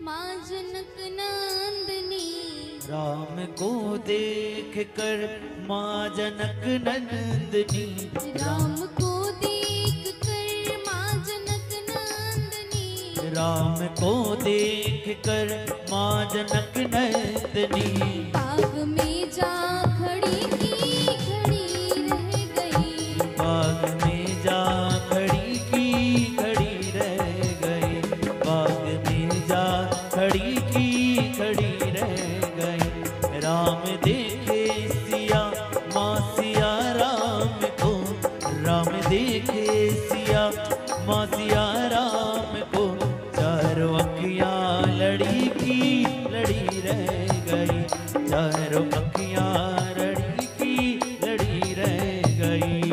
माँ जनक नंदनी। राम को देख कर माँ जनक नंदनी। राम को देख कर माँ जनक नंदनी। राम को देख कर माँ जनक नंदनी। बाग में जा खड़ी की खड़ी रह गई। बाग में जा खड़ी की खड़ी रह गई। बाग में जा खड़ी की खड़ी रह गई। राम देखे सिया माँ सिया राम को। राम देखे सिया माँ सिया राम को। चारों अखियाँ लड़ी की लड़ी रह गई। चारों अखियाँ लड़ी की लड़ी रह गई।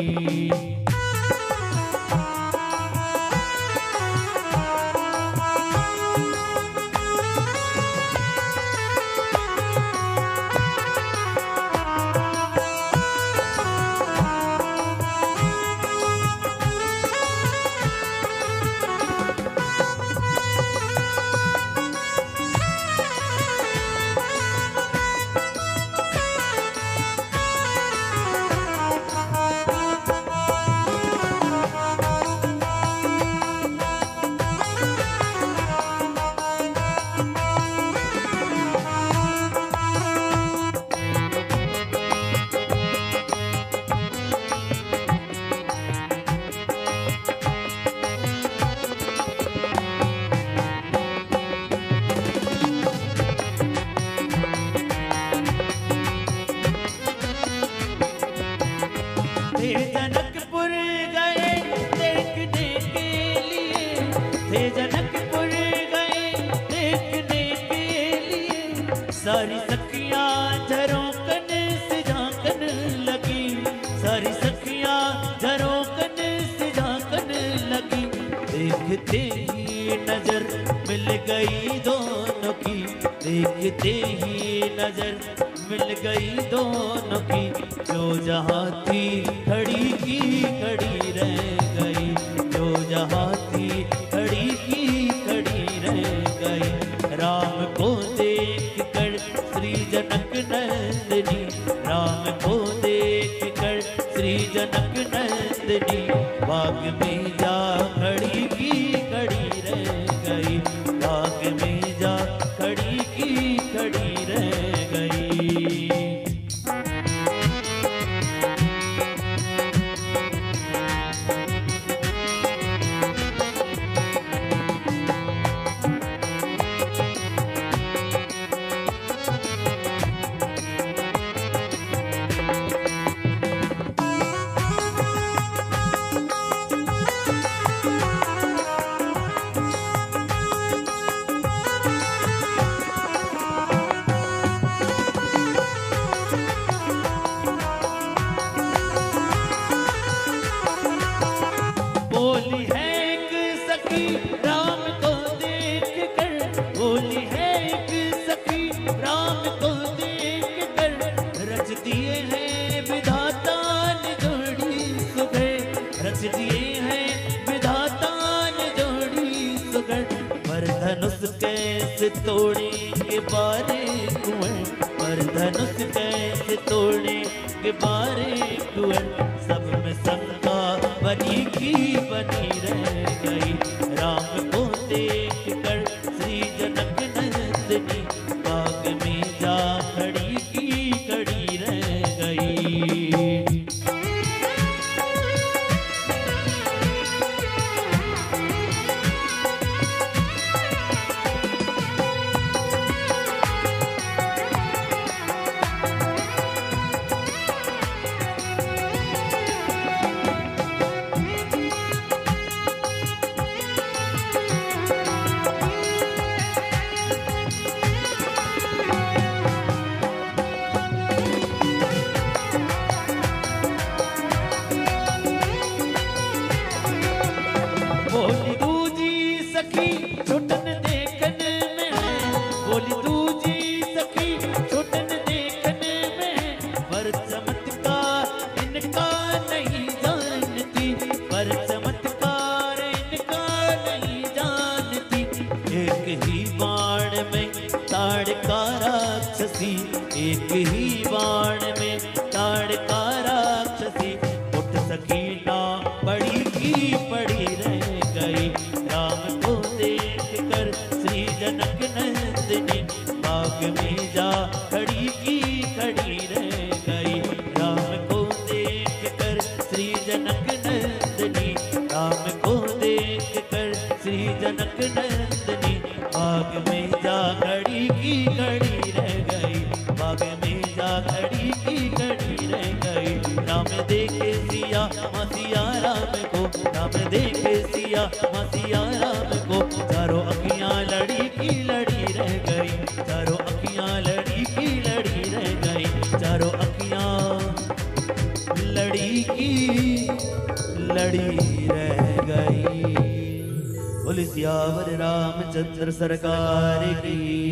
थे जनकपुर गए देखने के लिए। थे जनकपुर गए देखने के लिए। सारी सखियाँ झरोकन से झांकन लगी। सारी सखियाँ झरोकन से झांकन लगी। देखते ही नजर मिल गई दोनों की। देखते ही नजर मिल गई दोनों की। जो जहाँ थी खड़ी की खड़ी रह गई। जो जहाँ थी खड़ी की खड़ी रह गई। राम को देख कर श्री जनक नंदनी। राम को देख कर श्री जनक नंदनी। बाग में जा खड़ी की खड़ी रह गई। बाग में जा खड़ी की खड़ी रह गई। बोली है एक सखी राम को देख कर। बोली है एक सखी राम को देख कर। रच दिए हैं विधाता ने जोड़ी सुगढ़। रच दिए हैं विधाता ने जोड़ी सुगढ़। पर धनुष कैसे तोड़ेंगे बारे कुंवर। पर धनुष कैसे तोड़ेंगे बारे कुंवर। सब में शंका बनी की बनी रह गई। राम को देख कर श्री जनक नंदनी। बाग में जा खड़ी की खड़ी रह गई। बोली दूजी सखी छुटन देखन में है। बोली दूजी सखी छुटन देखन में है। पर चमत्कार इनका नहीं जानती। पर चमत्कार इनका नहीं जानती। एक ही बाण में ताड़का राक्षसी, एक ही बाण में ताड़का राक्षसी। उठ सकी ना पड़ी की पड़ी रह गई, राम को देख कर श्री जनक नंदिनी बाग में जा खड़ी की खड़ी रह गई। राम को देख कर श्री जनक नंदिनी, राम को देख कर श्री जनक नंदिनी बाग में जा खड़ी की खड़ी रह गई, बाग में जा खड़ी की खड़ी रह गई। राम देखे सिया मसिया राम को, राम देखे सिया मसिया राम को, चारों अखियां लड़ी की लड़ी रह गई, चारों अखियां लड़ी की लड़ी रह गई, चारों अखियां लड़ी की लड़ी रह गई। बोले सियावर रामचंद्र सरकार की।